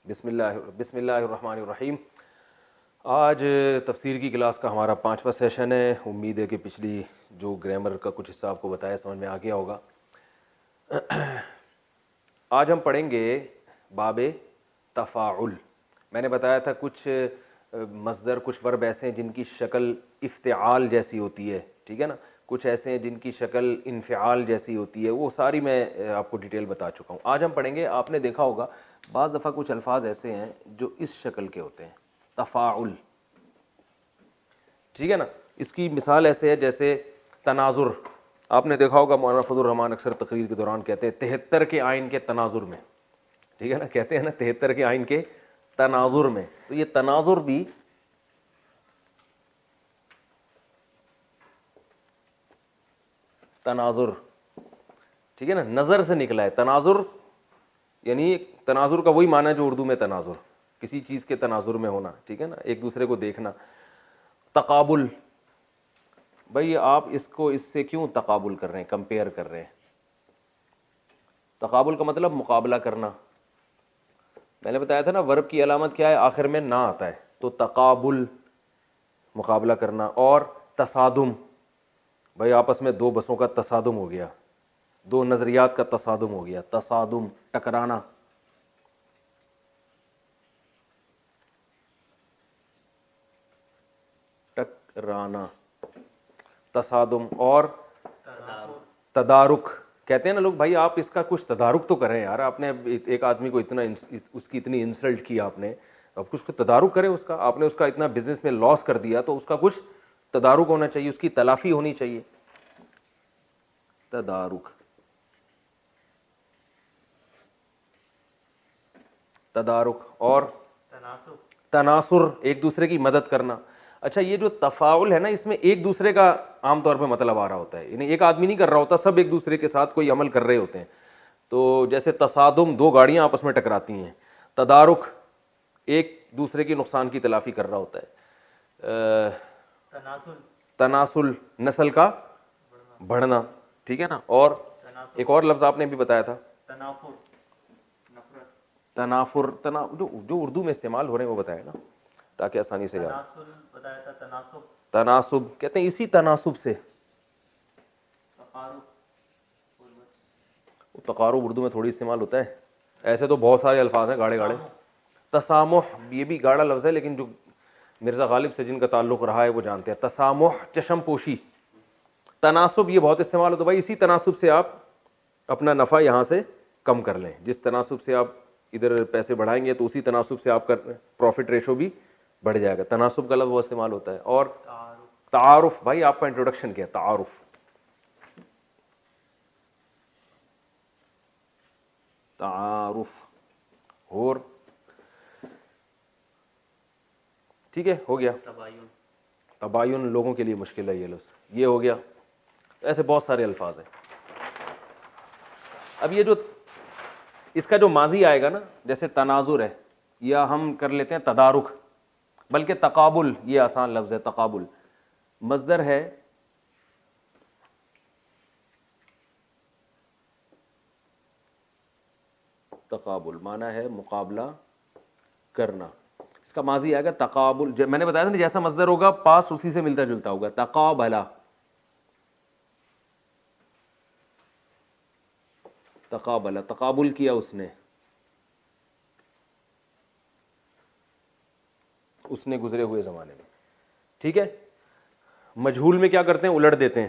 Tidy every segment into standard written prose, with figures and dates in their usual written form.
بسم اللہ الرحمن الرحیم. آج تفسیر کی کلاس کا ہمارا 5واں سیشن ہے. امید ہے کہ پچھلی جو گرامر کا کچھ حصہ آپ کو بتایا سمجھ میں آ گیا ہوگا. آج ہم پڑھیں گے باب تفاعل. میں نے بتایا تھا کچھ مصدر، کچھ ورب ایسے ہیں جن کی شکل افتعال جیسی ہوتی ہے، ٹھیک ہے نا. کچھ ایسے ہیں جن کی شکل انفعال جیسی ہوتی ہے، وہ ساری میں آپ کو ڈیٹیل بتا چکا ہوں. آج ہم پڑھیں گے، آپ نے دیکھا ہوگا بعض دفعہ کچھ الفاظ ایسے ہیں جو اس شکل کے ہوتے ہیں، تفاعل، ٹھیک ہے نا. اس کی مثال ایسے ہے جیسے تناظر. آپ نے دیکھا ہوگا مولانا فضل الرحمان اکثر تقریر کے دوران کہتے ہیں 73 کے آئین کے تناظر میں، ٹھیک ہے نا، کہتے ہیں نا 73 کے آئین کے تناظر میں. تو یہ تناظر بھی تناظر، ٹھیک ہے نا، نظر سے نکلا ہے. تناظر یعنی تناظر کا وہی معنی ہے جو اردو میں تناظر، کسی چیز کے تناظر میں ہونا، ٹھیک ہے نا، ایک دوسرے کو دیکھنا. تقابل، بھئی آپ اس کو اس سے کیوں تقابل کر رہے ہیں، کمپیئر کر رہے ہیں. تقابل کا مطلب مقابلہ کرنا. میں نے بتایا تھا نا ورب کی علامت کیا ہے، آخر میں نہ آتا ہے. تو تقابل مقابلہ کرنا. اور تصادم، بھئی آپس میں دو بسوں کا تصادم ہو گیا، دو نظریات کا تصادم ہو گیا. تصادم ٹکرانا. ٹکرانا، تصادم. اور تدارک. کہتے ہیں نا لوگ بھائی آپ اس کا کچھ تدارک تو کریں یار، آپ نے ایک آدمی کو اتنا اس کی اتنی انسلٹ کی آپ نے، اب کچھ تدارک کریں اس کا. آپ نے اس کا اتنا بزنس میں لاس کر دیا تو اس کا کچھ تدارک ہونا چاہیے، اس کی تلافی ہونی چاہیے. تدارک، تدارک. اور تناصر، ایک دوسرے کی مدد کرنا. اچھا یہ جو تفاعل ہے نا، اس میں ایک دوسرے کا عام طور پہ مطلب آ رہا ہوتا ہے، یعنی ایک آدمی نہیں کر رہا ہوتا، سب ایک دوسرے کے ساتھ کوئی عمل کر رہے ہوتے ہیں. تو جیسے تصادم، دو گاڑیاں آپس میں ٹکراتی ہیں. تدارک، ایک دوسرے کی نقصان کی تلافی کر رہا ہوتا ہے. تناسل، نسل کا بڑھنا، ٹھیک ہے نا. اور ایک اور لفظ آپ نے بھی بتایا تھا، تنافر. جو اردو میں استعمال ہو رہے ہیں وہ بتائے نا تاکہ آسانی سے یاد. تناسب کہتے ہیں اسی تناسب سے. تقارب اردو میں تھوڑی استعمال ہوتا ہے، ایسے تو بہت سارے الفاظ ہیں گاڑے گاڑے. تسامح، یہ بھی گاڑا لفظ ہے لیکن جو مرزا غالب سے جن کا تعلق رہا ہے وہ جانتے ہیں. تسامح، چشم پوشی. تناسب یہ بہت استعمال ہوتا ہے، بھائی اسی تناسب سے آپ اپنا نفع یہاں سے کم کر لیں. جس تناسب سے آپ ادھر پیسے بڑھائیں گے تو اسی تناسب سے آپ کا پروفٹ ریشو بھی بڑھ جائے گا. تناسب کا لفظ وہ استعمال ہوتا ہے. اور تعارف، بھائی آپ کا انٹروڈکشن کیا ہے، تعارف. تعارف. اور ٹھیک ہے، ہو گیا. تباین لوگوں کے لیے مشکل ہے یہ لفظ، یہ ہو گیا. ایسے بہت سارے الفاظ ہیں. اب یہ جو اس کا جو ماضی آئے گا نا، جیسے تناظر ہے، یا ہم کر لیتے ہیں تدارک، بلکہ تقابل یہ آسان لفظ ہے. تقابل مصدر ہے تقابل، معنی ہے مقابلہ کرنا. اس کا ماضی آئے گا تقابل. میں نے بتایا تھا نا جیسا مصدر ہوگا پاس اسی سے ملتا جلتا ہوگا. تقابلا، تقابلا، تقابل کیا اس نے گزرے ہوئے زمانے میں، ٹھیک ہے. مجہول میں کیا کرتے ہیں، الٹ دیتے ہیں.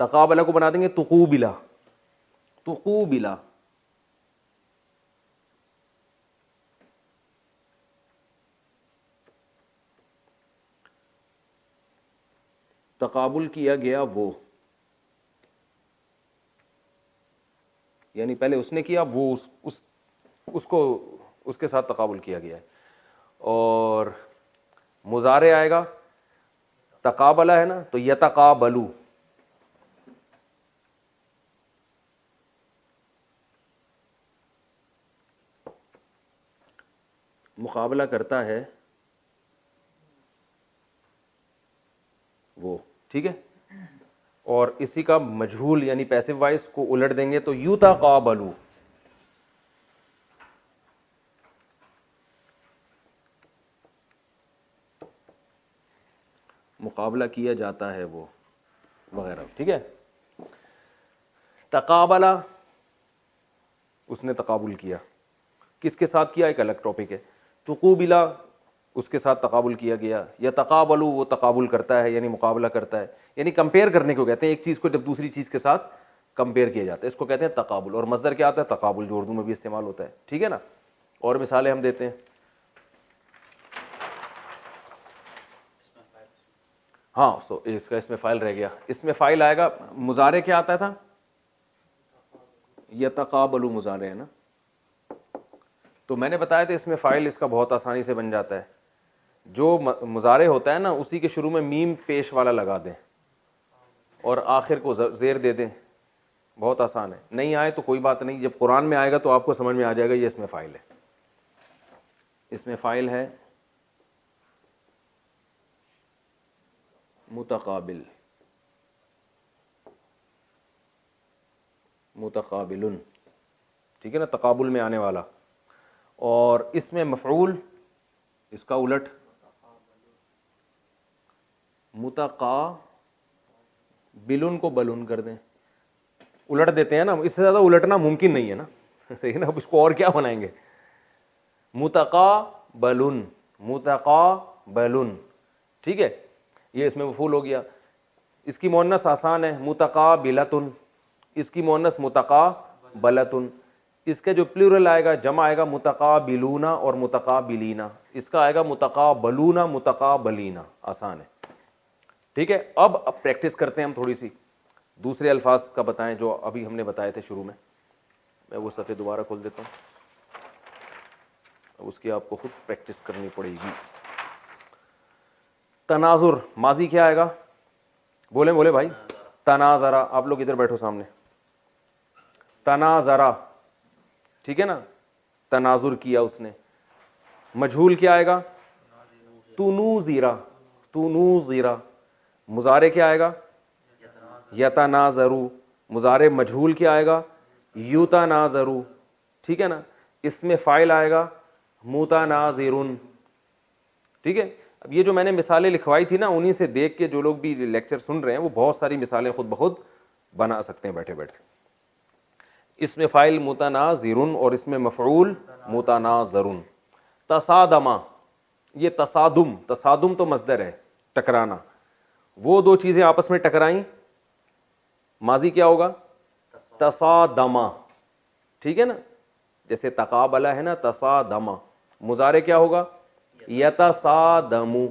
تقابلا کو بنا دیں گے تقوبلا. تقوبلا. تقابل کیا گیا وہ، یعنی پہلے اس نے کیا، وہ اس کو اس کے ساتھ تقابل کیا گیا ہے. اور مضارع آئے گا، تقابلہ ہے نا تو یتقابلو. مقابلہ کرتا ہے وہ، ٹھیک ہے. اور اسی کا مجہول یعنی پیسو وائس کو الٹ دیں گے تو یتقابلو. مقابلہ کیا جاتا ہے وہ وغیرہ. ٹھیک ہے. تقابلہ اس نے تقابل کیا, کس کے ساتھ کیا ایک الگ ٹاپک ہے. تقوبلہ اس کے ساتھ تقابل کیا گیا. یا تقابلو وہ تقابل کرتا ہے یعنی مقابلہ کرتا ہے, یعنی کمپیئر کرنے کو کہتے ہیں, ایک چیز کو جب دوسری چیز کے ساتھ کمپیئر کیا جاتا ہے اس کو کہتے ہیں تقابل. اور مصدر کیا آتا ہے تقابل, جو اردو میں بھی استعمال ہوتا ہے. ٹھیک ہے نا. اور مثالیں ہم دیتے ہیں. ہاں اس کا اس میں فائل رہ گیا. اس میں فائل آئے گا, مضارع کیا آتا تھا یتقابلو مضارع ہے نا. تو میں نے بتایا تھا اس میں فائل اس کا بہت آسانی سے بن جاتا ہے. جو مضارع ہوتا ہے نا اسی کے شروع میں میم پیش والا لگا دیں اور آخر کو زیر دے دیں, بہت آسان ہے. نہیں آئے تو کوئی بات نہیں, جب قرآن میں آئے گا تو آپ کو سمجھ میں آ جائے گا یہ اس میں فائل ہے. اس میں فائل ہے متقابل, متقابل. ٹھیک ہے نا, تقابل میں آنے والا. اور اس میں مفعول اس کا الٹ متقابل کو بلون کر دیں, الٹ دیتے ہیں نا. اس سے زیادہ الٹنا ممکن نہیں ہے نا. صحیح ہے نا. اب اس کو اور کیا بنائیں گے. متقابل, متقابل. ٹھیک ہے, یہ اس میں مفعول ہو گیا. اس کی مؤنث آسان ہے متقابلۃ, اس کی مؤنث متقابلۃ. اس کا جو پلورل آئے گا جمع آئے گا متقابلون اور متقابلین. اس کا آئے گا متقابلون متقابلین. آسان ہے. ٹھیک ہے. اب پریکٹس کرتے ہیں ہم تھوڑی سی, دوسرے الفاظ کا بتائیں جو ابھی ہم نے بتائے تھے شروع میں. میں وہ صفحے دوبارہ کھول دیتا ہوں, اس کی آپ کو خود پریکٹس کرنی پڑے گی. تناظر ماضی کیا آئے گا, بولیں بولے بھائی. تناظرا, آپ لوگ ادھر بیٹھو سامنے. تناظرا, ٹھیک ہے نا, تناظر کیا اس نے. مجہول کیا آئے گا تنوزیرا, تنوزیرا. مضارع کیا آئے گا یتناظرو. مضارع مجہول کیا آئے گا یتناظرو. ٹھیک ہے نا. اس میں فاعل آئے گا متناظرن. ٹھیک ہے. اب یہ جو میں نے مثالیں لکھوائی تھی نا انہی سے دیکھ کے جو لوگ بھی لیکچر سن رہے ہیں وہ بہت ساری مثالیں خود بخود بنا سکتے ہیں بیٹھے بیٹھے. اس میں فاعل متناظرن اور اس میں مفعول متناظرن. تصادما, یہ تصادم, تصادم تو مصدر ہے ٹکرانا. وہ دو چیزیں آپس میں ٹکرائیں, ماضی کیا ہوگا تصادما. ٹھیک ہے نا. جیسے تقابلہ ہے نا تصادما. مضارع کیا ہوگا یتصادمو.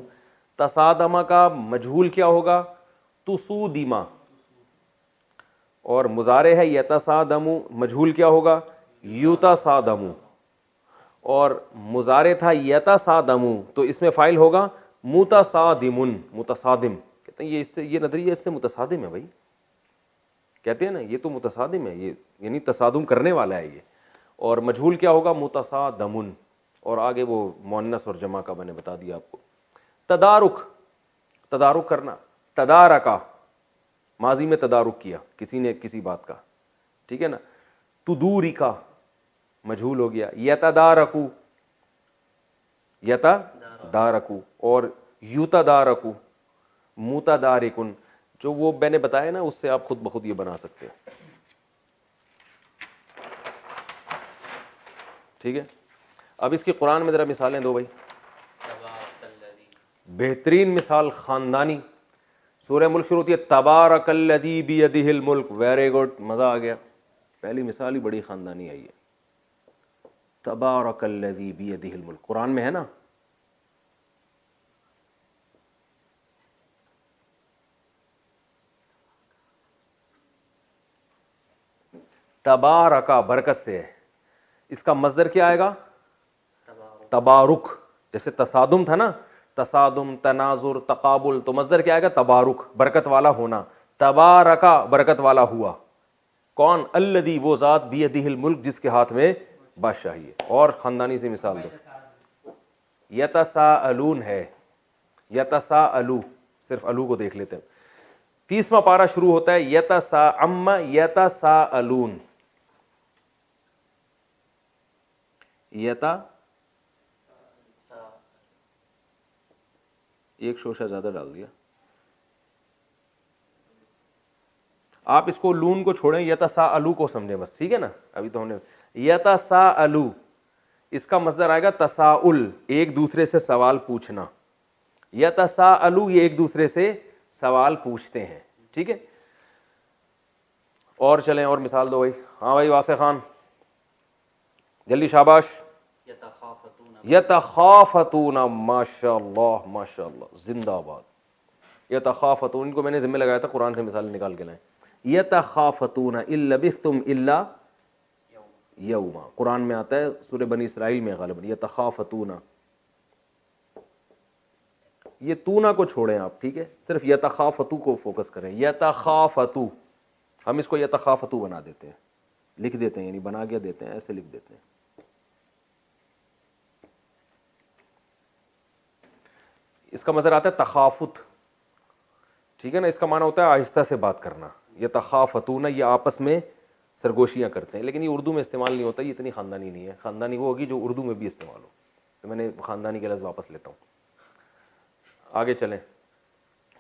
تصادما کا مجہول کیا ہوگا تسودیما. اور مضارع ہے یتصادمو, مجہول کیا ہوگا یتصادمو. اور مضارع تھا یتصادمو تو اس میں فاعل ہوگا متصادمن, متصادم. کہتے ہیں یہ اس سے, یہ نظریہ اس سے متصادم ہے بھائی. کہتے ہیں نا یہ تو متصادم ہے, یہ یعنی تصادم کرنے والا ہے یہ. اور مجہول کیا ہوگا متصادمن. اور آگے وہ مؤنث اور جمع کا میں نے بتا دیا آپ کو. تدارک, تدارک کرنا. تدارکا, ماضی میں تدارک کیا کسی نے کسی بات کا. ٹھیک ہے نا. تدورکا مجہول ہو گیا. یتدارکو, یتدارکو. اور یتدارکو متدارکن. جو وہ میں نے بتایا نا اس سے آپ خود بخود یہ بنا سکتے ہیں. ٹھیک ہے. اب اس کی قرآن میں ذرا مثالیں دو بھائی. بہترین مثال خاندانی. سورہ ملک شروع ہوتی ہے تبارک الذی بیدہ الملک. ویری گڈ, مزہ آ گیا. پہلی مثال ہی بڑی خاندانی آئی ہے. تبارک الذی بیدہ الملک قرآن میں ہے نا. تبارکا برکت سے ہے. اس کا مصدر کیا آئے گا تبارک. جیسے تصادم تھا نا, تصادم, تناظر, تقابل, تو مصدر کیا آئے گا تبارک, برکت والا ہونا. تبارکا برکت والا ہوا. کون الذی, وہ ذات, بیدہ الملک جس کے ہاتھ میں بادشاہی ہے. اور خاندانی سے مثال دو. یتساءلون ہے, یتساءلو, صرف الو کو دیکھ لیتے ہیں. 30واں پارہ شروع ہوتا ہے یتساءم یتساءلون. ایک شوشہ زیادہ ڈال دیا. آپ اس کو لون کو چھوڑیں, یتساءلو کو سمجھیں بس, ٹھیک ہے نا. ابھی تو ہم نے یتساءلو, اس کا مصدر آئے گا تساؤل, ایک دوسرے سے سوال پوچھنا. یتساءلو یہ ایک دوسرے سے سوال پوچھتے ہیں, ٹھیک ہے. اور چلیں اور مثال دو بھائی. ہاں بھائی واسع خان جلدی, شاباش. یتخافتون, ماشاء اللہ ماشاء اللہ, زندہ باد. یتخافتون, ان کو میں نے ذمہ لگایا تھا قرآن سے مثال نکال کے لائیں. یتخافتون ان لبثتم الا یوما, قرآن میں آتا ہے سورہ بنی اسرائیل میں غالباً. یتخافتون, یہ تونا کو چھوڑیں آپ, ٹھیک ہے, صرف یتخافتو کو فوکس کریں. یتخافتو, ہم اس کو یتخافتو بنا دیتے ہیں, لکھ دیتے ہیں, یعنی بنا کے دیتے ہیں, ایسے لکھ دیتے ہیں. اس کا مطلب آتا ہے تخافت, ٹھیک ہے نا. اس کا معنی ہوتا ہے آہستہ سے بات کرنا. یتخافتون, یہ آپس میں سرگوشیاں کرتے ہیں, لیکن یہ اردو میں استعمال نہیں ہوتا, یہ اتنی خاندانی نہیں ہے. خاندانی وہ ہوگی جو اردو میں بھی استعمال ہو, تو میں نے خاندانی کے لفظ واپس لیتا ہوں. آگے چلیں,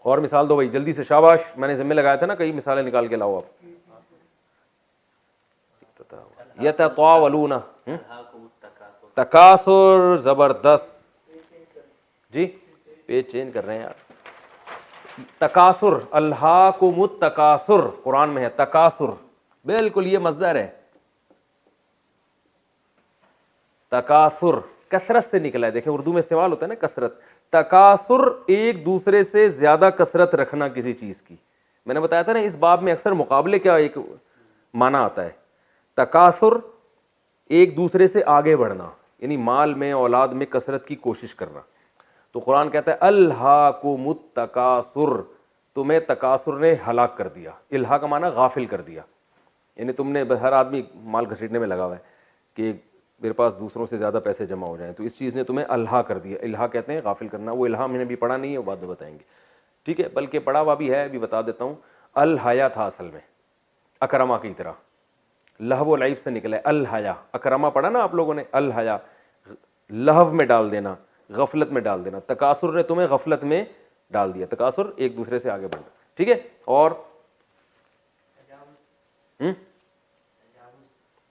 اور مثال دو بھائی جلدی سے, شاباش. میں نے ذمہ لگایا تھا نا, کئی مثالیں نکال کے لاؤ آپ. یتطاولون, تکاثر, زبردست جی, پیج چینج کر رہے ہیں یار. تکاثر, الہاکم التکاثر, قرآن میں ہے تکاثر, بالکل یہ مصدر ہے. تکاثر کثرت سے نکلا ہے, دیکھیں اردو میں استعمال ہوتا ہے نا کثرت. تکاثر ایک دوسرے سے زیادہ کثرت رکھنا کسی چیز کی. میں نے بتایا تھا نا اس باب میں اکثر مقابلے کا ایک معنی آتا ہے. تکاثر ایک دوسرے سے آگے بڑھنا, یعنی مال میں, اولاد میں کثرت کی کوشش کرنا. تو قرآن کہتا ہے الہاکم التکاثر, تمہیں تکاثر نے ہلاک کر دیا. الہا کا معنی غافل کر دیا, یعنی تم نے, ہر آدمی مال گھسیٹنے میں لگا ہوا ہے کہ میرے پاس دوسروں سے زیادہ پیسے جمع ہو جائیں, تو اس چیز نے تمہیں الہا کر دیا. الہا کہتے ہیں غافل کرنا. وہ الہا میں نے بھی پڑھا نہیں ہے, وہ بعد میں بتائیں گے, ٹھیک ہے, بلکہ پڑھا ہوا بھی ہے, ابھی بتا دیتا ہوں. الحیا تھا اصل میں اکرما کی طرح, لہو و لعب سے نکلا ہے الحیا. اکرما پڑھا نا آپ لوگوں نے, الحیا لہو میں ڈال دینا, غفلت میں ڈال دینا. تکاثر نے تمہیں غفلت میں ڈال دیا. تکاثر ایک دوسرے سے آگے بڑھنا, ٹھیک ہے. اور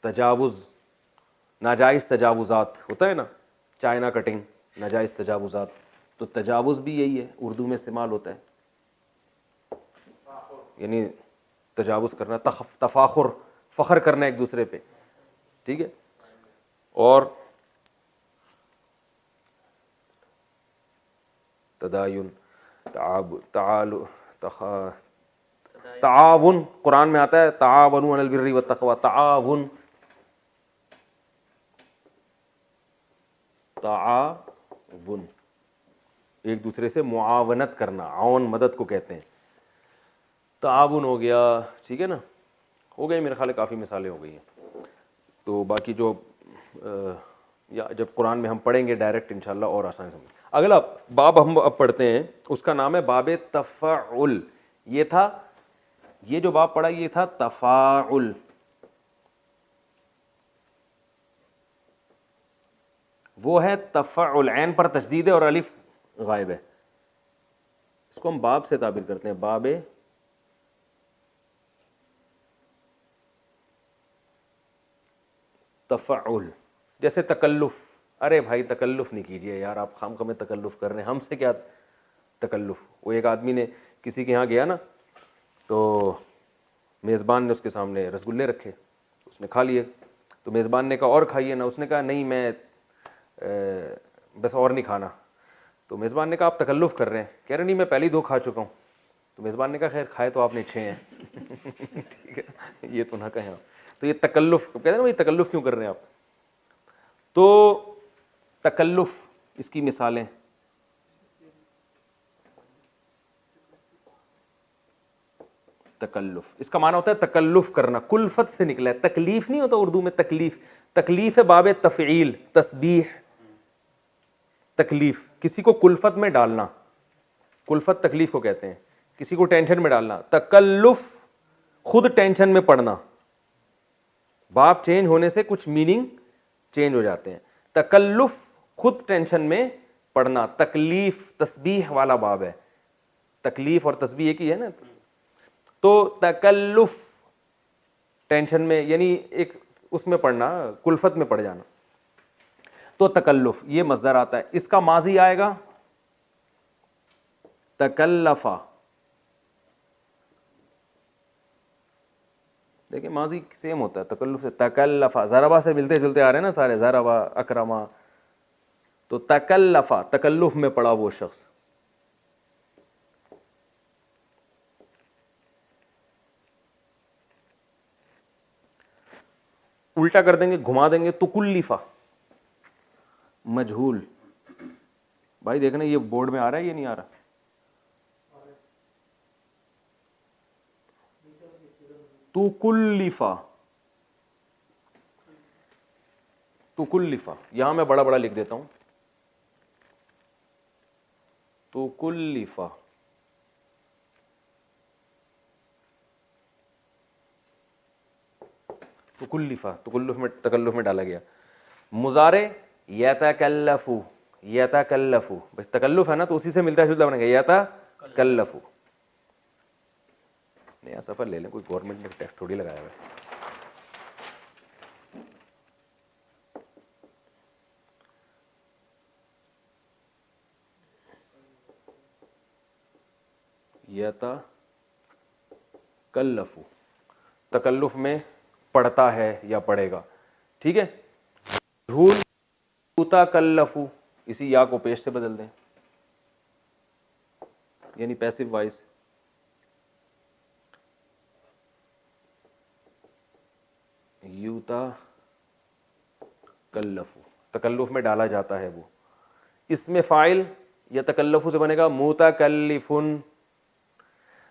تجاوز, ناجائز تجاوزات ہوتا ہے نا, چائنا کٹنگ, ناجائز تجاوزات. تو تجاوز بھی یہی ہے, اردو میں استعمال ہوتا ہے, یعنی تجاوز کرنا, تفاخر, فخر کرنا ایک دوسرے پہ, ٹھیک ہے. اور تداین, تعاون, قرآن میں آتا ہے تعاونوا علی البر والتقوی. تعاون, تعاون ایک دوسرے سے معاونت کرنا, عون مدد کو کہتے ہیں. تعاون ہو گیا, ٹھیک ہے نا. ہو گئی میرے خیال ہے, کافی مثالیں ہو گئی ہیں. تو باقی جو یا جب قرآن میں ہم پڑھیں گے ڈائریکٹ انشاءاللہ اور آسانی سمجھ. اگلا باب ہم اب پڑھتے ہیں, اس کا نام ہے باب تفاعل. یہ تھا, یہ جو باب پڑھا یہ تھا تفاعل. وہ ہے تفاعل, عین پر تشدید ہے اور الف غائب ہے. اس کو ہم باب سے تعبیر کرتے ہیں, باب تفاعل. جیسے تکلف, ارے بھائی تکلف نہیں کیجیے یار, آپ خام خواہ میں تکلف کر رہے ہیں, ہم سے کیا تکلف. وہ ایک آدمی نے کسی کے یہاں گیا نا, تو میزبان نے اس کے سامنے رسگلے رکھے, اس نے کھا لیے. تو میزبان نے کہا اور کھائیے نا, اس نے کہا نہیں میں بس اور نہیں کھانا. تو میزبان نے کہا آپ تکلف کر رہے ہیں, کہہ رہے نہیں میں پہلے ہی 2 کھا چکا ہوں. تو میزبان نے کہا خیر کھائے تو آپ نے 6 ہیں. ٹھیک ہے, یہ تو نہ کہیں آپ. تو یہ تکلف کہتے ہیں نا, یہ تکلف کیوں کر رہے ہیں آپ. تو تکلف, اس کی مثالیں, تکلف اس کا معنی ہوتا ہے تکلف کرنا, کلفت سے نکلا ہے. تکلیف نہیں ہوتا اردو میں, تکلیف. تکلیف ہے باب تفعیل, تسبیح. تکلیف کسی کو کلفت میں ڈالنا, کلفت تکلیف کو کہتے ہیں, کسی کو ٹینشن میں ڈالنا. تکلف خود ٹینشن میں پڑنا, باب چینج ہونے سے کچھ میننگ چینج ہو جاتے ہیں. تکلف خود ٹینشن میں پڑنا. تکلیف تسبیح والا باب ہے, تکلیف اور تسبیح ایک ہی ہے نا. تو تکلف ٹینشن میں یعنی ایک اس میں پڑھنا, کلفت میں پڑ جانا. تو تکلف یہ مصدر آتا ہے, اس کا ماضی آئے گا تکلفا. دیکھیں ماضی سیم ہوتا ہے تکلف سے, تکلفا ضربا سے ملتے جلتے آ رہے ہیں نا سارے, ضربا اکرما. تو تکلفا تکلف میں پڑا وہ شخص. الٹا کر دیں گے, گھما دیں گے, تکلفا مجہول. بھائی دیکھنا یہ بورڈ میں آ رہا ہے یہ نہیں آ رہا؟ تکلفا, تکلفا یہاں میں بڑا بڑا لکھ دیتا ہوں, تکلفا. تکلفا تکلف میں ڈالا گیا. مضارع یتکلفو, یتکلفو بس تکلف ہے نا تو اسی سے ملتا جلتا بنے گا یتکلفو. نیا سفر لے لیں, کوئی گورنمنٹ نے ٹیکس تھوڑی لگایا ہوا ہے. یتکلفو تکلف میں پڑھتا ہے یا پڑھے گا, ٹھیک ہے. مجہول یتکلفو, اسی یا کو پیش سے بدل دیں یعنی پیسو وائس. یتکلفو تکلف میں ڈالا جاتا ہے وہ. اس میں فاعل یا تکلفو سے بنے گا متکلفن.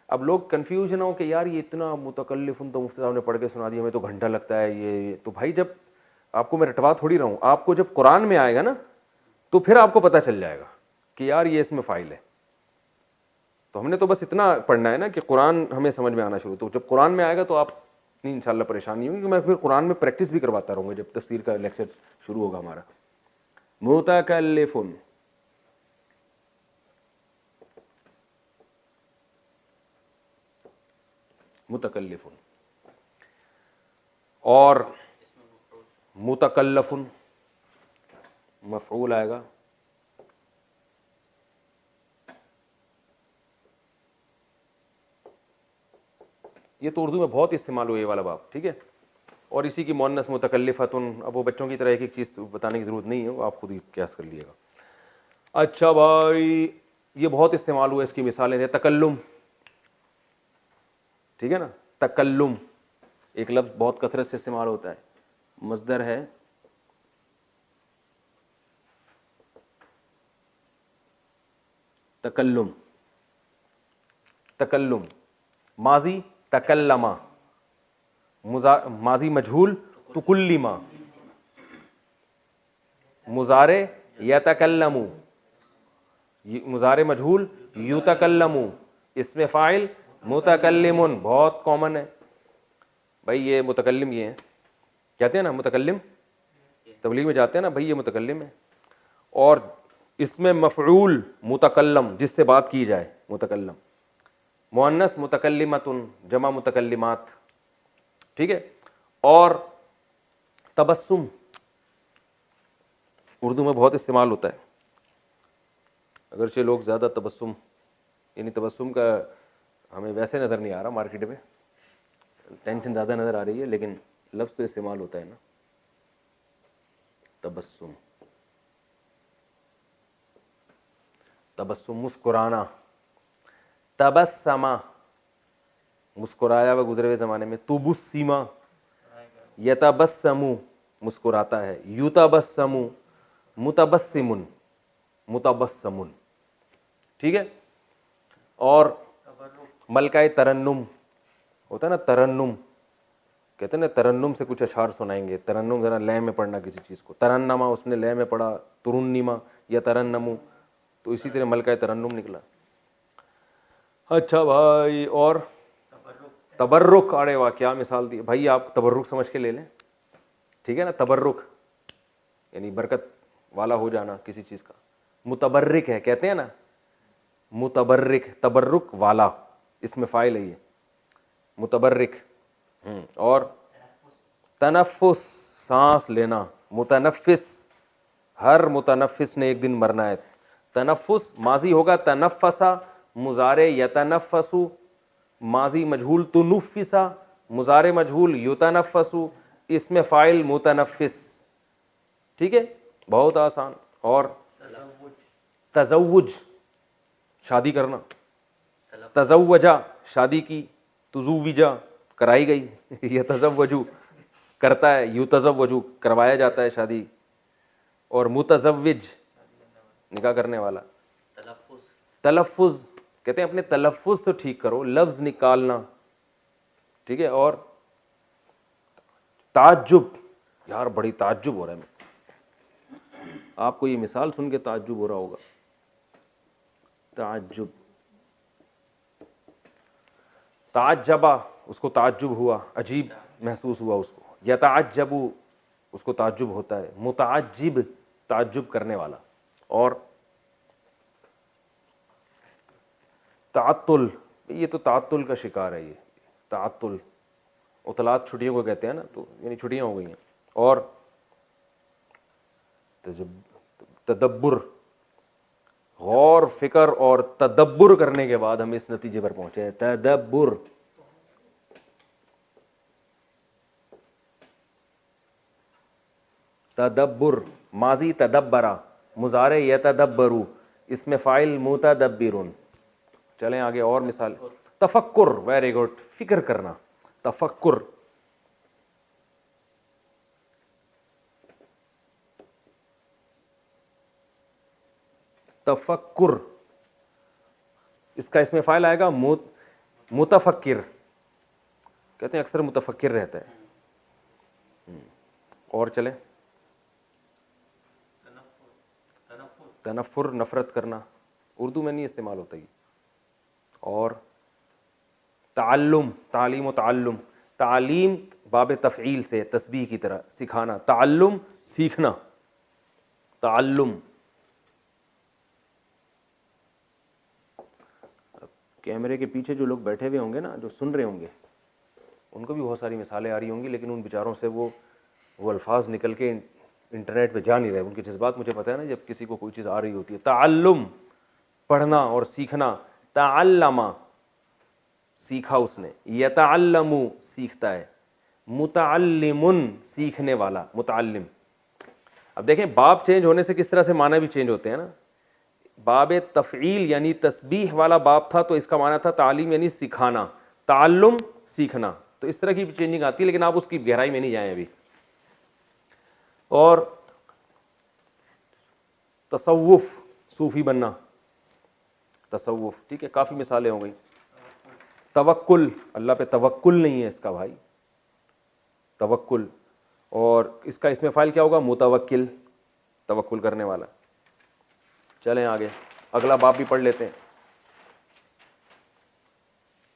اب لوگ کنفیوژ نہ ہو کہ یار یہ اتنا متکلفن تو مفتی صاحب نے پڑھ کے سنا دیا, ہمیں تو گھنٹہ لگتا ہے یہ. تو بھائی جب آپ کو میں رٹوا تھوڑی رہا ہوں, آپ کو جب قرآن میں آئے گا نا تو پھر آپ کو پتہ چل جائے گا کہ یار یہ اس میں فاعل ہے. تو ہم نے تو بس اتنا پڑھنا ہے نا کہ قرآن ہمیں سمجھ میں آنا شروع, تو جب قرآن میں آئے گا تو آپ نہیں انشاءاللہ پریشان نہیں ہوں گی. میں پھر قرآن میں پریکٹس بھی کرواتا رہوں گا جب تفسیر کا لیکچر شروع ہوگا ہمارا. متکلفن, متکلفن. اور متکلفن مفعول آئے گا, یہ تو اردو میں بہت استعمال ہوئی یہ والا باب, ٹھیک ہے. اور اسی کی مؤنث متکلفتن, اب وہ بچوں کی طرح ایک ایک چیز بتانے کی ضرورت نہیں ہے, وہ آپ خود ہی قیاس کر لیے گا. اچھا بھائی یہ بہت استعمال ہوا, اس کی مثالیں ہیں. تکلم, ٹھیک ہے نا, تکلم ایک لفظ بہت کثرت سے استعمال ہوتا ہے, مصدر ہے تکلم. تکلم ماضی تکلما, ماضی مجہول تکلما, مضارع یتکلم, مضارع مجہول یتکلم, اس میں فاعل متکلمن. بہت کامن ہے بھائی یہ متکلم, یہ ہے کہتے ہیں نا متکلم, تبلیغ میں جاتے ہیں نا بھائی یہ متکلم ہے. اور اس میں مفعول متکلم, جس سے بات کی جائے, متکلم. مؤنث متکلمتن, جمع متکلمات, ٹھیک ہے. اور تبسم اردو میں بہت استعمال ہوتا ہے, اگرچہ لوگ زیادہ تبسم یعنی تبسم کا ہمیں ویسے نظر نہیں آ رہا مارکیٹ میں, ٹینشن زیادہ نظر آ رہی ہے, لیکن لفظ تو استعمال ہوتا ہے نا تبسم. تبسم مسکرانا, تبسما مسکرایا ہوا گزرے ہوئے زمانے میں, تبسما یتبسمو مسکراتا ہے, یتبسمو متبسمن, متبسمن, ٹھیک ہے. اور ملکہ ترنم ہوتا ہے نا, ترنم کہتے ہیں نا ترنم سے کچھ اشعار سنائیں گے. ترنم ذرا لے میں پڑھنا کسی چیز کو, ترنما اس نے لے میں پڑھا, ترنما یا ترنمو, تو اسی طرح ملکہ ترنم نکلا. اچھا بھائی اور تبرک, ارے واہ کیا مثال دی بھائی, آپ تبرک سمجھ کے لے لیں, ٹھیک ہے نا. تبرک یعنی برکت والا ہو جانا کسی چیز کا. متبرک ہے کہتے ہیں نا, متبرک تبرک والا, اس میں فاعل ہے یہ. متبرک، اور تنفس سانس لینا، متنفس ہر متنفس نے ایک دن مرنا ہے. تنفس ماضی ہوگا تنفسا، مضارع یتنفس، ماضی مجہول تنفسا، مضارع مجہول یتنفس، اسم فاعل متنفس. ٹھیک ہے، بہت آسان. اور تزوج شادی کرنا، تزوجا شادی کی، تزوجا کرائی گئی، یتزوجو کرتا ہے، یتزوجو کروایا جاتا ہے شادی. اور متزوج نکاح کرنے والا. تلفظ کہتے ہیں اپنے تلفظ تو ٹھیک کرو، لفظ نکالنا. ٹھیک ہے. اور تعجب، یار بڑی تعجب ہو رہا ہے. آپ کو یہ مثال سن کے تعجب ہو رہا ہوگا. تعجب، تعجبا اس کو تعجب ہوا، عجیب محسوس ہوا اس کو. یتعجب اس کو تعجب ہوتا ہے. متعجب تعجب کرنے والا. اور تعطل، یہ تو تعطل کا شکار ہے. یہ تعطل عطلات چھٹیوں کو کہتے ہیں نا، تو یعنی چھٹیاں ہو گئی ہیں. اور تدبر، غور فکر اور تدبر کرنے کے بعد ہم اس نتیجے پر پہنچے ہیں. تدبر، تدبر ماضی تدبرا، مضارع یتدبرو، اس میں فاعل متدبرون. چلیں آگے اور مثال. تفکر، ویری گڈ، فکر کرنا. تفکر، تفکر اس کا اس میں فاعل آئے گا متفکر. کہتے ہیں اکثر متفکر رہتا ہے. اور چلیں، تنفر نفرت کرنا، اردو میں نہیں استعمال ہوتا یہ. اور تعلم، تعلیم و تعلم، تعلیم باب تفعیل سے تسبیح کی طرح سکھانا. تعلم سیکھنا، تعلم. کیمرے کے پیچھے جو لوگ بیٹھے ہوئے ہوں گے نا، جو سن رہے ہوں گے، ان کو بھی بہت ساری مثالیں آ رہی ہوں گی، لیکن ان بیچاروں سے وہ الفاظ نکل کے انٹرنیٹ پہ جا نہیں رہے. ان کے جذبات مجھے پتہ ہے نا، جب کسی کو کوئی چیز آ رہی ہوتی ہے. تعلم پڑھنا اور سیکھنا. تعلم سیکھا اس نے، یتعلم سیکھتا ہے. متعلم سیکھنے والا، متعلم. اب دیکھیں باب چینج ہونے سے کس طرح سے معنی بھی چینج ہوتے ہیں نا. باب تفعیل یعنی تسبیح والا باب تھا، تو اس کا معنی تھا تعلیم یعنی سکھانا، تعلم سیکھنا. تو اس طرح کی بھی چینجنگ آتی ہے، لیکن آپ اس کی گہرائی میں نہیں جائیں ابھی. اور تصوف، صوفی بننا، تصوف. ٹھیک ہے، کافی مثالیں ہو گئی. توکل، اللہ پہ توکل نہیں ہے اس کا بھائی، توکل. اور اس کا اس میں فاعل کیا ہوگا؟ متوکل، توکل کرنے والا. چلیں آگے، اگلا باب بھی پڑھ لیتے ہیں.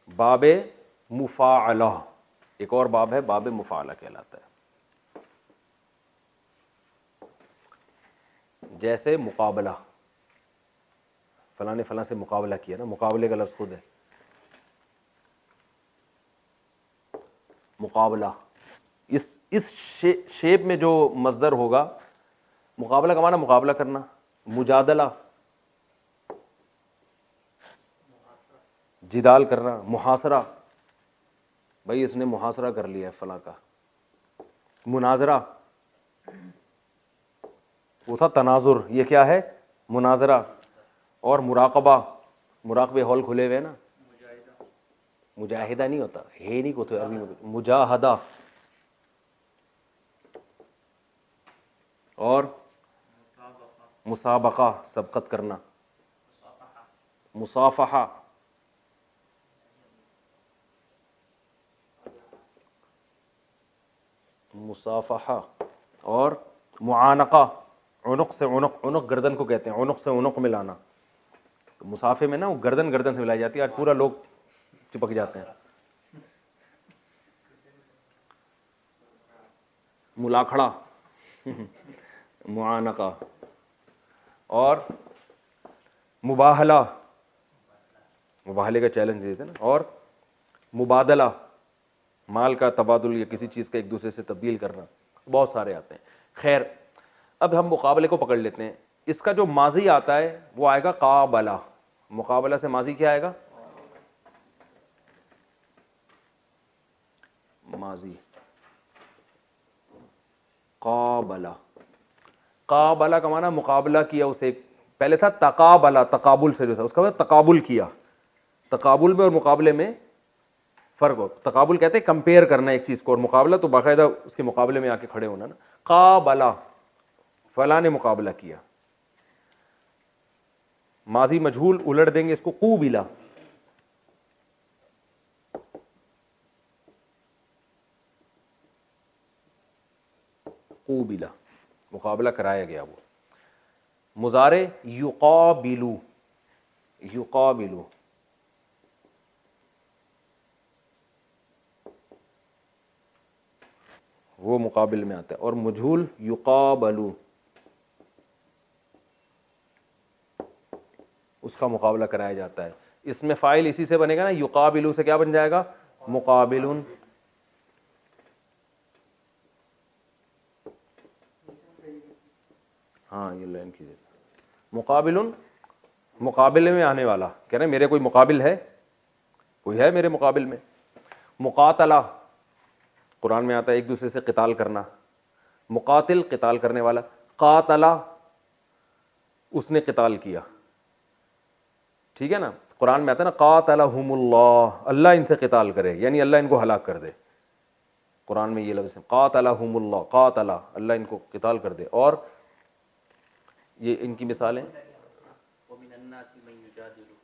باب مفاعلہ، ایک اور باب ہے، باب مفاعلہ کہلاتا ہے. جیسے مقابلہ، فلاں نے فلاں سے مقابلہ کیا نا، مقابلے کا لفظ خود ہے مقابلہ. اس شیپ میں جو مصدر ہوگا، مقابلہ کا معنی مقابلہ کرنا. مجادلہ جدال کرنا. محاصرہ، بھائی اس نے محاصرہ کر لیا ہے فلاں کا. مناظرہ وہ تھا تناظر، یہ کیا ہے؟ مناظرہ. اور مراقبہ، مراقبے ہال کھلے ہوئے نا. مجاہدہ نہیں ہوتا، ہے نہیں کو تو عربی میں مجاہدہ. اور مسابقہ سبقت کرنا. مصافحہ، مصافحہ. اور معانقہ، عنق سے عنق، عنق گردن کو کہتے ہیں، عنق سے عنق ملانا. تو مصافحے میں نا وہ گردن گردن سے ملائی جاتی ہے. آج پورا لوگ چپک جاتے ہیں. ملاکھڑا، معانقہ. اور مباہلہ، مباہلے کا چیلنج دیتے ہیں نا. اور مبادلہ، مال کا تبادل یا کسی چیز کا ایک دوسرے سے تبدیل کرنا، بہت سارے آتے ہیں. خیر اب ہم مقابلے کو پکڑ لیتے ہیں. اس کا جو ماضی آتا ہے وہ آئے گا قابلہ. مقابلہ سے ماضی کیا آئے گا؟ ماضی قابلہ. قابلہ کا معنی مقابلہ کیا اسے. پہلے تھا تقابلہ، تقابل سے جو تھا اس کا مطلب تقابل کیا. تقابل میں اور مقابلے میں فرق ہو. تقابل کہتے ہیں کمپیئر کرنا ایک چیز کو، اور مقابلہ تو باقاعدہ اس کے مقابلے میں آ کے کھڑے ہونا نا. قابلہ فلاں نے مقابلہ کیا. ماضی مجہول الٹ دیں گے اس کو قوبلہ. قوبلہ مقابلہ کرایا گیا. وہ مضارع یقابلو. یقابلو وہ مقابل میں آتا ہے. اور مجہول یقابلو اس کا مقابلہ کرایا جاتا ہے. اس میں فاعل اسی سے بنے گا نا. یقابلو سے کیا بن جائے گا؟ مقابلن. ہاں یہ لائن کیجیے. مقابلن مقابلے میں آنے والا. کہہ رہے ہیں میرے کوئی مقابل ہے، کوئی ہے میرے مقابل میں. مقاتلہ قرآن میں آتا ہے ایک دوسرے سے قتال کرنا. مقاتل قتال کرنے والا. قاتلہ اس نے قتال کیا. ٹھیک ہے نا. قرآن میں آتا ہے نا قاتلہم اللہ، اللہ ان سے قتال کرے، یعنی اللہ ان کو ہلاک کر دے. قرآن میں یہ لفظ ہے قاتلہم اللہ. قاتلہ اللہ ان کو قتال کر دے. اور یہ ان کی مثالیں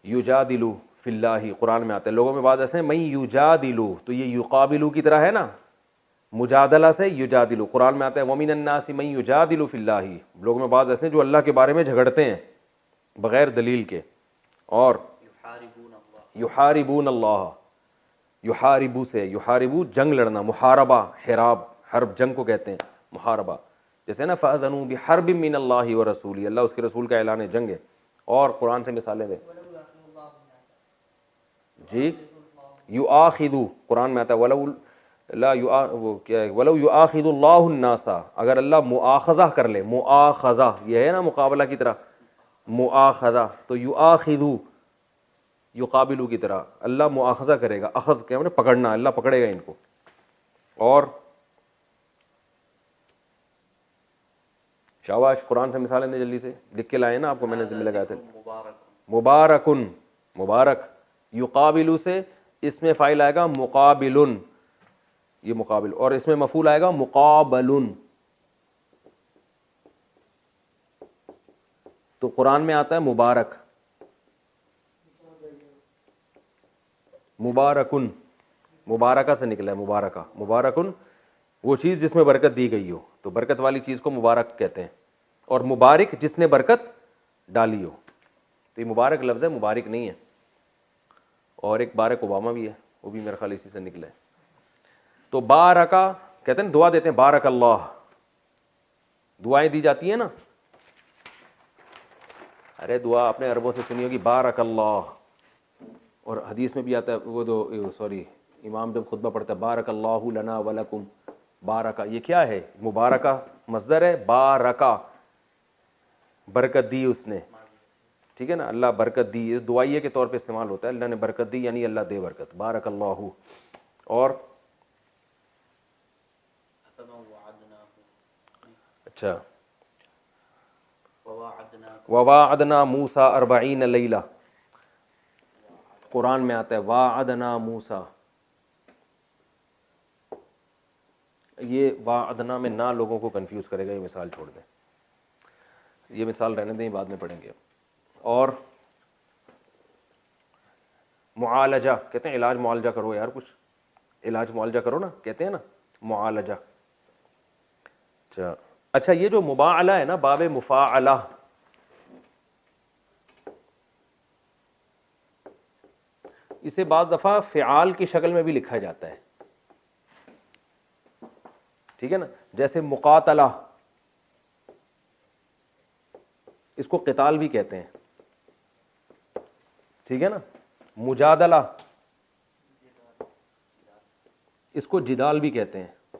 یجادلو فی اللہ. قرآن میں آتا ہے لوگوں میں بعض ایسے ہیں من یجادلو، تو یہ یقابلو کی طرح ہے نا، مجادلہ سے یجادلو. قرآن میں آتا ہے ومن الناس من یجادل فی اللہ. لوگوں میں بعض ایسے ہیں جو اللہ کے بارے میں جھگڑتے ہیں بغیر دلیل کے. اور یحاربون اللہ. یحاربو سے یحاربو جنگ لڑنا، محاربہ حراب، حرب جنگ کو کہتے ہیں محاربہ. جیسے نا فأذنوا بحرب من اللہ ورسولہ، اللہ اس کے رسول کا اعلان جنگ ہے. اور قرآن سے مثالیں دیں جی. یؤاخذو قرآن میں آتا ہے ولو لا وہ کیا ہے ولو یؤاخذ اللہ الناس، اگر اللہ مؤاخذہ کر لے. مؤاخذہ یہ ہے نا مقابلہ کی طرح مؤاخذہ. تو یؤاخذو یقابلو کی طرح اللہ مؤاخذہ کرے گا. اخذ کیا ہے پکڑنا، اللہ پکڑے گا ان کو. اور شاباش قرآن سے مثالیں دیں جلدی سے، لکھ کے لائے نا آپ کو میں نے ذمہ لگایا تھا. مبارکن مبارک. یقابلو سے اس میں فاعل آئے گا مقابلن، یہ مقابل. اور اس میں مفعول آئے گا مقابلن. تو قرآن میں آتا ہے مبارک. مبارکن مبارکہ سے نکلا ہے مبارکہ. مبارکن وہ چیز جس میں برکت دی گئی ہو، تو برکت والی چیز کو مبارک کہتے ہیں. اور مبارک جس نے برکت ڈالی ہو. تو یہ مبارک لفظ ہے، مبارک نہیں ہے. اور ایک بارک اوباما بھی ہے، وہ بھی میرا خیال اسی سے نکلا ہے. تو بارکا کہتے ہیں دعا دیتے ہیں بارک اللہ. دعائیں دی جاتی ہیں نا. ارے دعا آپ نے عربوں سے سنی ہوگی بارک اللہ. اور حدیث میں بھی آتا ہے وہ دو سوری امام جب خطبہ پڑھتا ہے بارک اللہ لنا ولکم. بارکا یہ کیا ہے؟ مبارکہ مصدر ہے. بارکا برکت دی اس نے. ٹھیک ہے نا، اللہ برکت دی. دعائیے کے طور پہ استعمال ہوتا ہے. اللہ نے برکت دی یعنی اللہ دے برکت. بارک اللہ. اور اچھا وواعدنا موسیٰ 40 لیلہ. قرآن میں آتا ہے واعدنا موسیٰ. یہ واعدنا میں نہ لوگوں کو کنفیوز کرے گا. یہ مثال چھوڑ دیں، یہ مثال رہنے دیں، بعد میں پڑھیں گے. اور معالجہ کہتے ہیں علاج معالجہ کرو یار، کچھ علاج معالجہ کرو نا، کہتے ہیں نا معالجہ. اچھا یہ جو مباعلہ ہے نا، باب مفاعلہ، اسے بعض دفعہ فعال کی شکل میں بھی لکھا جاتا ہے. ٹھیک ہے نا، جیسے مقاتلہ اس کو قتال بھی کہتے ہیں. ٹھیک ہے نا. مجادلہ اس کو جدال بھی کہتے ہیں،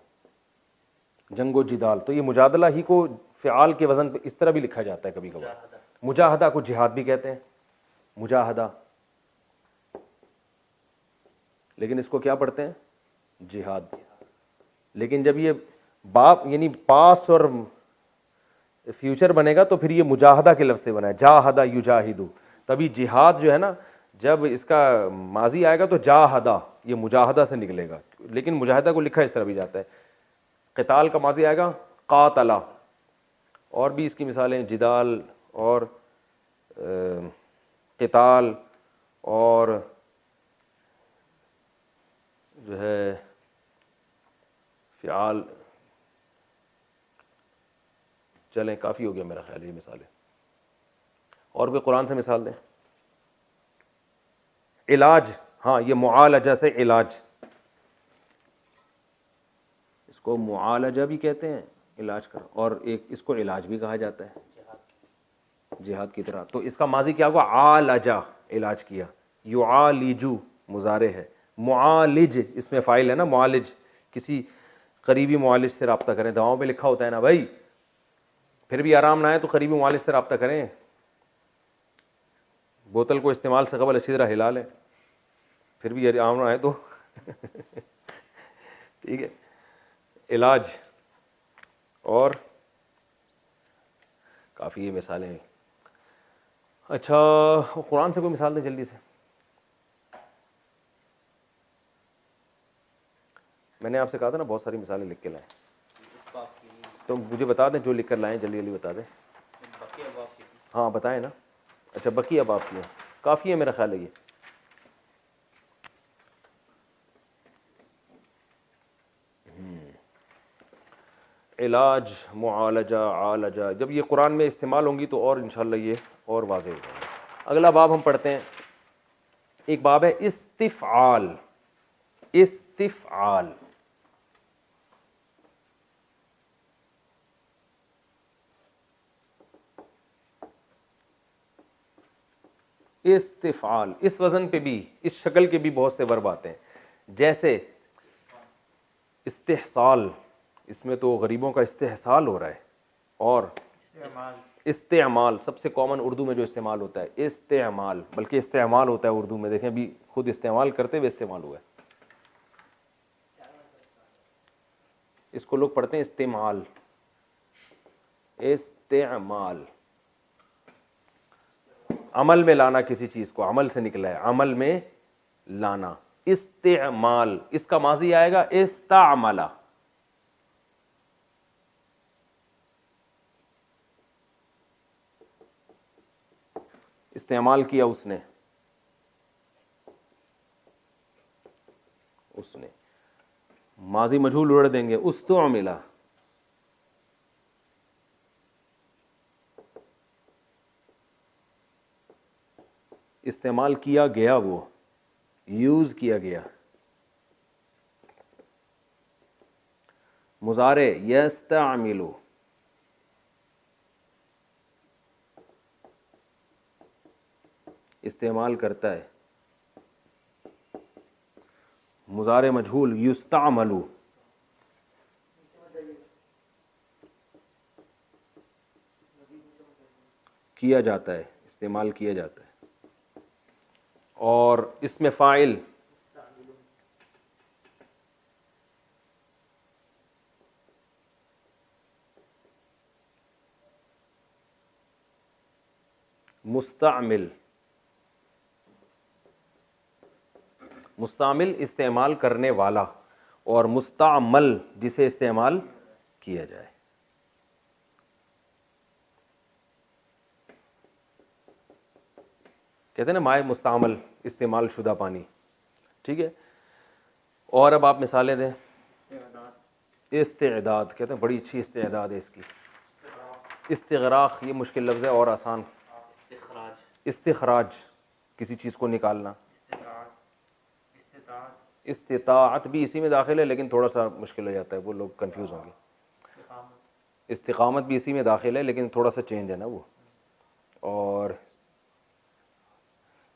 جنگ و جدال. تو یہ مجادلہ ہی کو فعال کے وزن پہ اس طرح بھی لکھا جاتا ہے کبھی کبھار. مجاہدہ کو جہاد بھی کہتے ہیں، مجاہدہ، لیکن اس کو کیا پڑھتے ہیں؟ جہاد. لیکن جب یہ باپ یعنی پاسٹ اور فیوچر بنے گا تو پھر یہ مجاہدہ کے لفظ سے بنا ہے، جاہدہ یجاہدو. تبھی جہاد جو ہے نا جب اس کا ماضی آئے گا تو جاہدہ، یہ مجاہدہ سے نکلے گا. لیکن مجاہدہ کو لکھا اس طرح بھی جاتا ہے. قتال کا ماضی آئے گا قاتلا. اور بھی اس کی مثالیں جدال اور قتال اور جو ہے فعال. چلیں کافی ہو گیا میرا خیال یہ مثالیں. اور کوئی قرآن سے مثال دیں. علاج، ہاں یہ معالجہ سے علاج، اس کو معالجہ بھی کہتے ہیں علاج کا، اور ایک اس کو علاج بھی کہا جاتا ہے جہاد کی طرح. تو اس کا ماضی کیا ہوا؟ عالجہ، علاج کیا. یعالجو مضارع ہے. معالج اس میں فاعل ہے نا، معالج. کسی قریبی معالج سے رابطہ کریں، دواؤں پہ لکھا ہوتا ہے نا بھائی، پھر بھی آرام نہ آئے تو قریبی معالج سے رابطہ کریں. بوتل کو استعمال سے قبل اچھی طرح ہلا لیں، پھر بھی آرام نہ آئے تو ٹھیک ہے. علاج اور کافی یہ مثالیں ہیں. اچھا قرآن سے کوئی مثال دیں جلدی سے. میں نے آپ سے کہا تھا نا بہت ساری مثالیں لکھ کے لائیں، تو مجھے بتا دیں جو لکھ کر لائیں جلدی جلدی بتا دیں. ہاں بتائیں نا. اچھا بقیہ باب کی ہیں، کافی ہے میرا خیال ہے یہ. علاج، معالجہ، عالجہ، جب یہ قرآن میں استعمال ہوں گی تو اور انشاءاللہ یہ اور واضح ہو جائے گا. اگلا باب ہم پڑھتے ہیں، ایک باب ہے استفعال. استفعال، استفعال. اس وزن پہ بھی، اس شکل کے بھی بہت سے ورب آتے ہیں، جیسے استحصال، اس میں تو غریبوں کا استحصال ہو رہا ہے. اور استعمال سب سے کامن اردو میں جو استعمال ہوتا ہے، استعمال، بلکہ استعمال ہوتا ہے اردو میں، دیکھیں ابھی خود استعمال کرتے ہوئے استعمال ہوا ہے. اس کو لوگ پڑھتے ہیں استعمال. استعمال، عمل میں لانا کسی چیز کو، عمل سے نکلا ہے، عمل میں لانا. استعمال، اس کا ماضی آئے گا استعملا. استعمال کیا اس نے، اس نے. ماضی مجہول اڑ دیں گے، استعملا. استعمال کیا گیا، وہ یوز کیا گیا. مضارع یستعمل، استعمال کرتا ہے. مضارع مجہول یستعمل، کیا جاتا ہے، استعمال کیا جاتا ہے. اور اس میں فاعل مستعمل. مستعمل استعمال کرنے والا، اور مستعمل جسے استعمال کیا جائے. کہتے ہیں نا مائع مستعمل، استعمال شدہ پانی. ٹھیک ہے. اور اب آپ مثالیں دیں. استعداد، کہتے ہیں بڑی اچھی استعداد ہے اس کی. استغراق، یہ مشکل لفظ ہے اور آسان. استخراج، کسی چیز کو نکالنا. استطاعت بھی اسی میں داخل ہے لیکن تھوڑا سا مشکل ہو جاتا ہے، وہ لوگ کنفیوز ہوں گے. استقامت بھی اسی میں داخل ہے لیکن تھوڑا سا چینج ہے نا وہ. اور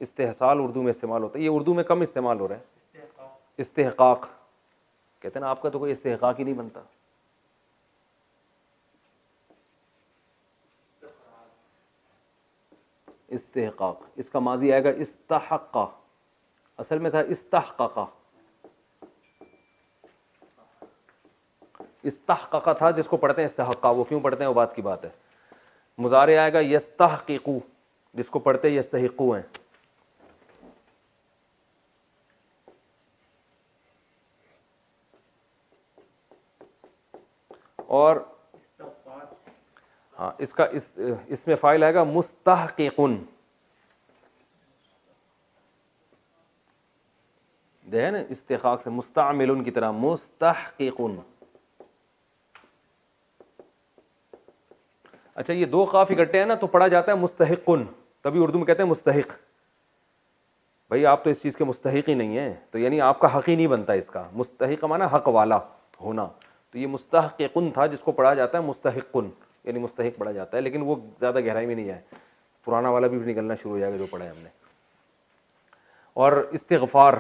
استحصال اردو میں استعمال ہوتا ہے، یہ اردو میں کم استعمال ہو رہا ہے. استحقاق، کہتے ہیں نا آپ کا تو کوئی استحقاق ہی نہیں بنتا. استحقاق, اس کا ماضی آئے گا استحق, اصل میں تھا استحقق, استحقق تھا جس کو پڑھتے ہیں استحقہ, وہ کیوں پڑھتے ہیں وہ بات کی بات ہے. مضارع آئے گا یستحققو, جس کو پڑھتے یستحقو ہیں. اور ہاں اس کا اس میں فاعل آئے گا مستحققن, دیکھیں نا استحقاق سے مستعمل کی طرح مستحققن. اچھا یہ دو قاف اکٹھے ہیں نا تو پڑھا جاتا ہے مستحقن, تبھی اردو میں کہتے ہیں مستحق. بھائی آپ تو اس چیز کے مستحق ہی نہیں ہیں, تو یعنی آپ کا حق ہی نہیں بنتا اس کا. مستحق معنی حق والا ہونا, تو یہ مستحققن تھا جس کو پڑھا جاتا ہے مستحقن, یعنی مستحق پڑھا جاتا ہے, لیکن وہ زیادہ گہرائی میں نہیں ہے, پرانا والا بھی نکلنا شروع ہو جائے گا جو پڑھا ہے ہم نے. اور استغفار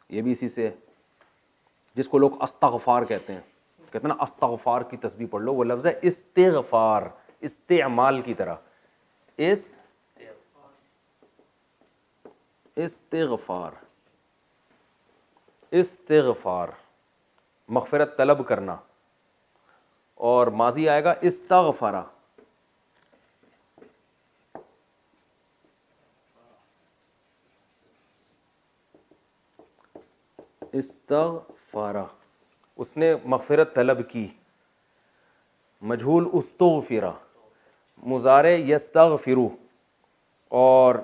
یہ بھی اسی سے ہے, جس کو لوگ استغفار کہتے ہیں. کہتے ہیں نا استغفار کی تسبیح پڑھ لو, وہ لفظ ہے استغفار, استعمال کی طرح. استغفار, استغفار مغفرت طلب کرنا, اور ماضی آئے گا استغفرا. استغفرا اس نے مغفرت طلب کی. مجہول استغفرا, مضارع یستغفرو, اور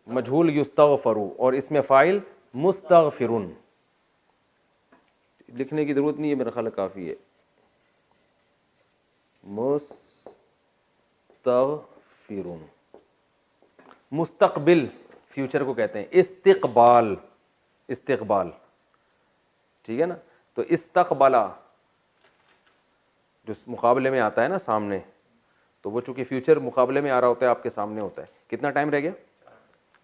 مجہول یستغفرو, اور اس میں فاعل مستغفرن. لکھنے کی ضرورت نہیں ہے, میرا خیال کافی ہے. مستغفرن. مستقبل فیوچر کو کہتے ہیں استقبال, استقبال, ٹھیک ہے نا. تو استقبلا جو مقابلے میں آتا ہے نا سامنے, تو وہ چونکہ فیوچر مقابلے میں آ رہا ہوتا ہے, آپ کے سامنے ہوتا ہے. کتنا ٹائم رہ گیا؟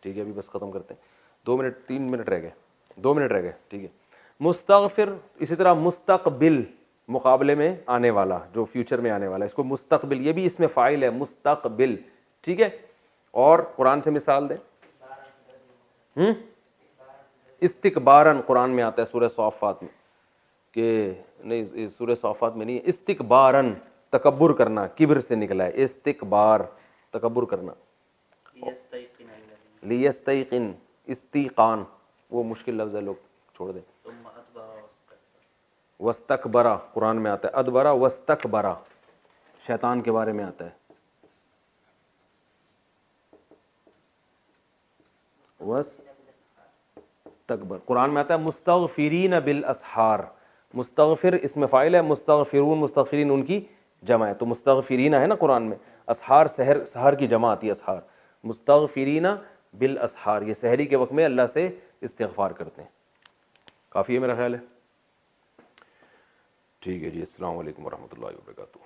ٹھیک ہے ابھی بس ختم کرتے ہیں, 2 منٹ 3 منٹ رہ گئے, 2 منٹ رہ گئے, ٹھیک ہے. مستغفر اسی طرح مستقبل مقابلے میں آنے والا, جو فیوچر میں آنے والا, اس کو مستقبل, یہ بھی اس میں فاعل ہے مستقبل, ٹھیک ہے. اور قرآن سے مثال دیں. استکبارن قرآن میں آتا ہے سورہ صافات میں, کہ نہیں سورہ صافات میں نہیں ہے, استکبارن تکبر کرنا, کبر سے نکلا ہے استکبار, تکبر کرنا. لیستیقن, استیقان وہ مشکل لفظ ہے, لوگ چھوڑ دیں. واستکبرا قرآن میں آتا ہے, ادبرا واستکبرا شیطان کے بارے میں آتا ہے. واستکبر قرآن میں آتا ہے مستغفرین بالاسحار. مستغفر اس میں فاعل ہے, مستغفرون مستغفرین ان کی جمع ہے, تو مستغفرین ہے نا قرآن میں. اسحار سحر کی جمع آتی ہے اسحار. مستغفرین بالاسحار, یہ سحری کے وقت میں اللہ سے استغفار کرتے ہیں. کافی ہے میرا خیال ہے. ٹھیک ہے جی, السلام علیکم ورحمۃ اللہ وبرکاتہ.